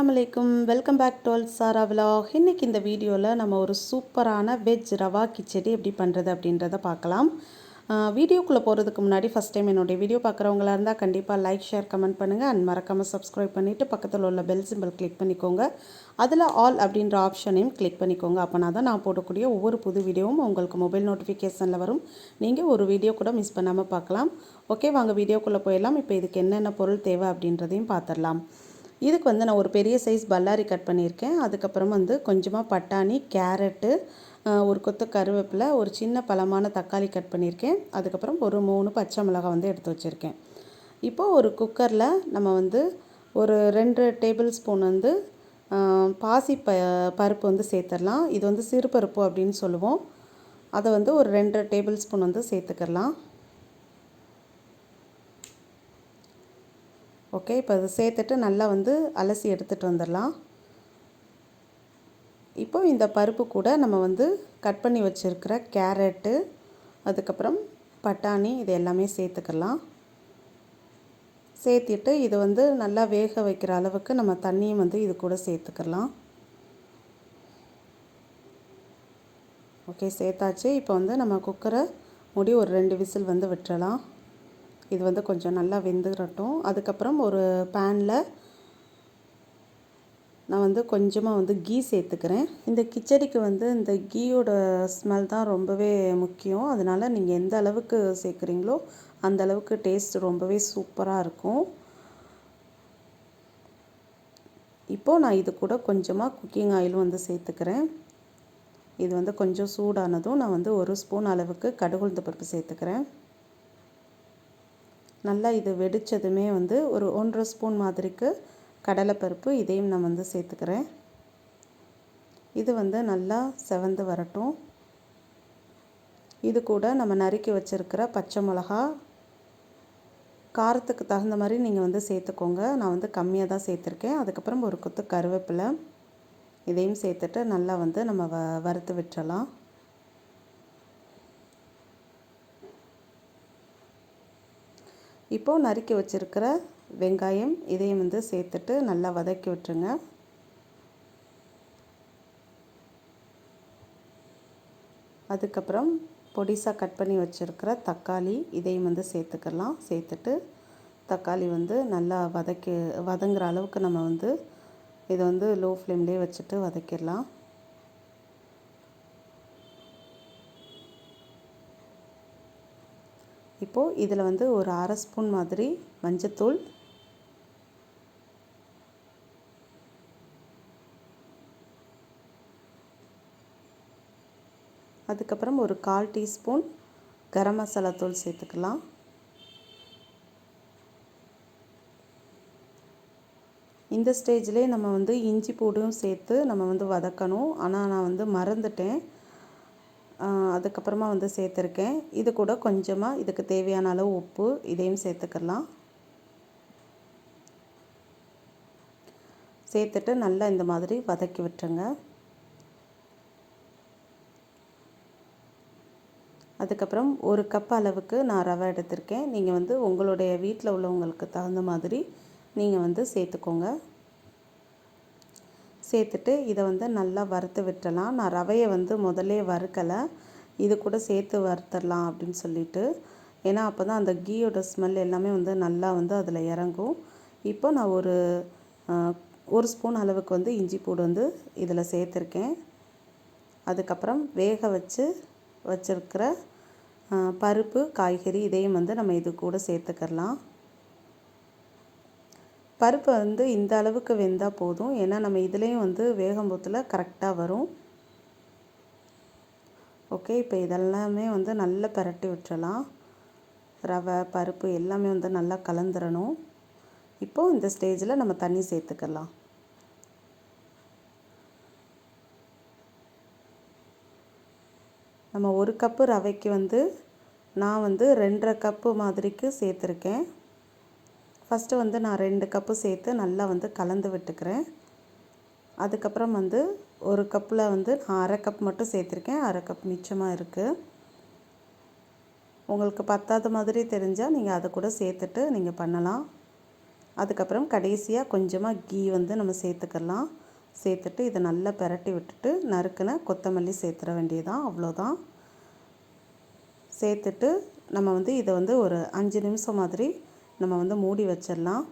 அஸ்ஸலாமு அலைக்கும். Welcome back to Sara vlog. இன்றைக்கி இந்த வீடியோவில் நம்ம ஒரு சூப்பரான வெஜ் ரவா கிச்சடி எப்படி பண்ணுறது அப்படின்றத பார்க்கலாம். வீடியோக்குள்ளே போகிறதுக்கு முன்னாடி ஃபஸ்ட் டைம் என்னுடைய வீடியோ பார்க்குறவங்களா இருந்தால் கண்டிப்பாக லைக், ஷேர், கமெண்ட் பண்ணுங்கள். அண்ட் மறக்காமல் சப்ஸ்கிரைப் பண்ணிவிட்டு பக்கத்தில் உள்ள பெல் சிம்பிள் கிளிக் பண்ணிக்கோங்க. அதில் ஆல் அப்படின்ற ஆப்ஷனையும் கிளிக் பண்ணிக்கோங்க. அப்போனா தான் நான் போடக்கூடிய ஒவ்வொரு புது வீடியோவும் உங்களுக்கு மொபைல் நோட்டிஃபிகேஷனில் வரும். நீங்கள் ஒரு வீடியோ கூட மிஸ் பண்ணாமல் பார்க்கலாம். ஓகே, வாங்க வீடியோக்குள்ளே போயிடலாம். இப்போ இதுக்கு என்னென்ன பொருள் தேவை அப்படின்றதையும் பார்த்துடலாம். இதுக்கு வந்து நான் ஒரு பெரிய சைஸ் பல்லாரி கட் பண்ணியிருக்கேன். அதுக்கப்புறம் வந்து கொஞ்சமாக பட்டாணி, கேரட்டு, ஒரு கொத்து கருவேப்பிலை, ஒரு சின்ன பழமான தக்காளி கட் பண்ணியிருக்கேன். அதுக்கப்புறம் ஒரு 3 பச்சை மிளகாய் வந்து எடுத்து வச்சுருக்கேன். இப்போது ஒரு குக்கரில் நம்ம வந்து ஒரு 2 டேபிள் ஸ்பூன் வந்து பருப்பு வந்து சேர்த்துடலாம். இது வந்து சிறுபருப்பு அப்படின்னு சொல்லுவோம். அதை வந்து ஒரு 2 டேபிள் ஸ்பூன் வந்து சேர்த்துக்கலாம். ஓகே, இப்போ அதை சேர்த்துட்டு நல்லா வந்து அலசி எடுத்துகிட்டு வந்துடலாம். இப்போ இந்த பருப்பு கூட நம்ம வந்து கட் பண்ணி வச்சுருக்கிற கேரட்டு, அதுக்கப்புறம் பட்டாணி, இது எல்லாமே சேர்த்துக்கலாம். சேர்த்துட்டு இது வந்து நல்லா வேக வைக்கிற அளவுக்கு நம்ம தண்ணியும் வந்து இது கூட சேர்த்துக்கலாம். ஓகே, சேர்த்தாச்சு. இப்போ வந்து நம்ம குக்கரை மூடி ஒரு 2 விசில் வந்து விட்டுறலாம். இது வந்து கொஞ்சம் நல்லா வெந்துடட்டும். அதுக்கப்புறம் ஒரு பேனில் நான் வந்து கொஞ்சமாக வந்து கீ சேர்த்துக்கிறேன். இந்த கிச்சடிக்கு வந்து இந்த கீயோட ஸ்மெல் தான் ரொம்பவே முக்கியம். அதனால் நீங்கள் எந்த அளவுக்கு சேர்க்குறீங்களோ அந்த அளவுக்கு டேஸ்ட் ரொம்பவே சூப்பராக இருக்கும். இப்போது நான் இது கூட கொஞ்சமாக குக்கிங் ஆயிலும் வந்து சேர்த்துக்கிறேன். இது வந்து கொஞ்சம் சூடானதும் நான் வந்து 1 ஸ்பூன் அளவுக்கு கடுகுளுந்த பருப்பு சேர்த்துக்கிறேன். நல்லா இது வெடித்ததுமே வந்து ஒரு 1 ஸ்பூன் மாதிரிக்கு கடலைப்பருப்பு, இதையும் நான் வந்து சேர்த்துக்கிறேன். இது வந்து நல்லா செவந்து வரட்டும். இது கூட நம்ம நறுக்கி வச்சுருக்கிற பச்சை மிளகா, காரத்துக்கு தகுந்த மாதிரி நீங்கள் வந்து சேர்த்துக்கோங்க. நான் வந்து கம்மியாக தான் சேர்த்துருக்கேன். அதுக்கப்புறம் ஒரு கொத்து கருவேப்பிலை, இதையும் சேர்த்துட்டு நல்லா வந்து நம்ம வறுத்து விட்டுறலாம். இப்போது நறுக்கி வச்சுருக்கிற வெங்காயம், இதையும் வந்து சேர்த்துட்டு நல்லா வதக்கி விட்டுருங்க. அதுக்கப்புறம் பொடிசாக கட் பண்ணி வச்சுருக்கிற தக்காளி, இதையும் வந்து சேர்த்துக்கலாம். சேர்த்துட்டு தக்காளி வந்து நல்லா வதங்குற அளவுக்கு நம்ம வந்து இதை வந்து லோ ஃப்ளேம்லேயே வச்சுட்டு வதக்கிடலாம். இப்போது இதில் வந்து ஒரு 1/2 ஸ்பூன் மாதிரி மஞ்சத்தூள், அதுக்கப்புறம் ஒரு 1/4 டீஸ்பூன் கரம் மசாலா தூள் சேர்த்துக்கலாம். இந்த ஸ்டேஜ்லேயே நம்ம வந்து இஞ்சி பூண்டும் சேர்த்து நம்ம வந்து வதக்கணும். ஆனால் நான் வந்து மறந்துட்டேன். அதுக்கப்புறமா வந்து சேர்த்துருக்கேன். இது கூட கொஞ்சமாக இதுக்கு தேவையான அளவு உப்பு, இதையும் சேர்த்துக்கலாம். சேர்த்துட்டு நல்லா இந்த மாதிரி வதக்கி விட்டுருங்க. அதுக்கப்புறம் 1 கப் அளவுக்கு நான் ரவை எடுத்திருக்கேன். நீங்கள் வந்து உங்களுடைய வீட்டில் உள்ளவங்களுக்கு தகுந்த மாதிரி நீங்கள் வந்து சேர்த்துக்கோங்க. சேர்த்துட்டு இதை வந்து நல்லா வறுத்து விட்டுறலாம். நான் ரவையை வந்து முதல்லே வறுக்கலை, இது கூட சேர்த்து வறுத்துடலாம் அப்படின்னு சொல்லிட்டு. ஏன்னா அப்போ தான் அந்த கீயோட ஸ்மெல் எல்லாமே வந்து நல்லா வந்து அதில் இறங்கும். இப்போ நான் ஒரு ஸ்பூன் அளவுக்கு வந்து இஞ்சி பூண்டு வந்து இதில் சேர்த்துருக்கேன். அதுக்கப்புறம் வேக வச்சுருக்கிற பருப்பு, காய்கறி, இதையும் வந்து நம்ம இது கூட சேர்த்துக்கலாம். பருப்பு வந்து இந்த அளவுக்கு வெந்தால் போதும். ஏன்னா நம்ம இதுலேயும் வந்து வேகும்போதில் கரெக்டாக வரும். ஓகே, இப்போ இதெல்லாமே வந்து நல்லா பிரட்டி விட்டுறலாம். ரவை, பருப்பு எல்லாமே வந்து நல்லா கலந்துடணும். இப்போது இந்த ஸ்டேஜில் நம்ம தண்ணி சேர்த்துக்கலாம். நம்ம 1 கப்பு ரவைக்கு வந்து நான் வந்து 2.5 கப்பு மாதிரிக்கு சேர்த்துருக்கேன். ஃபஸ்ட்டு வந்து நான் 2 கப்பு சேர்த்து நல்லா வந்து கலந்து விட்டுக்கிறேன். அதுக்கப்புறம் வந்து 1 கப்பில் வந்து நான் 1/2 கப் மட்டும் சேர்த்துருக்கேன். 1/2 கப் மிச்சமாக இருக்குது. உங்களுக்கு பத்தாத மாதிரி தெரிஞ்சால் நீங்கள் அதை கூட சேர்த்துட்டு நீங்கள் பண்ணலாம். அதுக்கப்புறம் கடைசியாக கொஞ்சமாக கீ வந்து நம்ம சேர்த்துக்கலாம். சேர்த்துட்டு இதை நல்லா பிரட்டி விட்டுட்டு நறுக்குன கொத்தமல்லி சேர்த்துற வேண்டியதான், அவ்வளோதான். சேர்த்துட்டு நம்ம வந்து இதை வந்து ஒரு 5 நிமிஷம் மாதிரி நம்ம வந்து மூடி வச்சிடலாம்.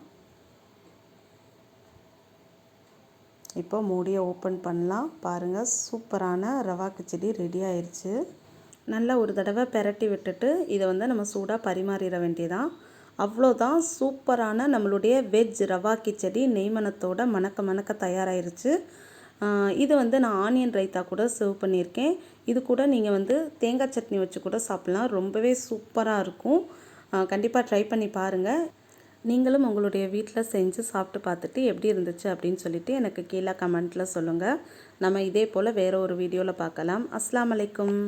இப்போ மூடியை ஓப்பன் பண்ணலாம். பாருங்கள், சூப்பரான ரவா கிச்சடி ரெடி ஆயிடுச்சு. நல்லா ஒரு தடவை பிரட்டி விட்டுட்டு இதை வந்து நம்ம சூடாக பரிமாறிட வேண்டியதான், அவ்வளோதான். சூப்பரான நம்மளுடைய வெஜ் ரவா கிச்சடி நெய்மணத்தோட மணக்க மணக்க தயாராகிருச்சு. இது வந்து நான் ஆனியன் ரைத்தா கூட சர்வ் பண்ணியிருக்கேன். இது கூட நீங்கள் வந்து தேங்காய் சட்னி வச்சு கூட சாப்பிட்லாம். ரொம்பவே சூப்பராக இருக்கும். கண்டிப்பாக ட்ரை பண்ணி பாருங்கள். நீங்களும் உங்களுடைய வீட்டில் செஞ்சு சாப்பிட்டு பார்த்துட்டு எப்படி இருந்துச்சு அப்படின்னு சொல்லிட்டு எனக்கு கீழே கமெண்ட்டில் சொல்லுங்கள். நம்ம இதே போல் வேறு ஒரு வீடியோவில் பார்க்கலாம். அஸ்ஸலாமு அலைக்கும்.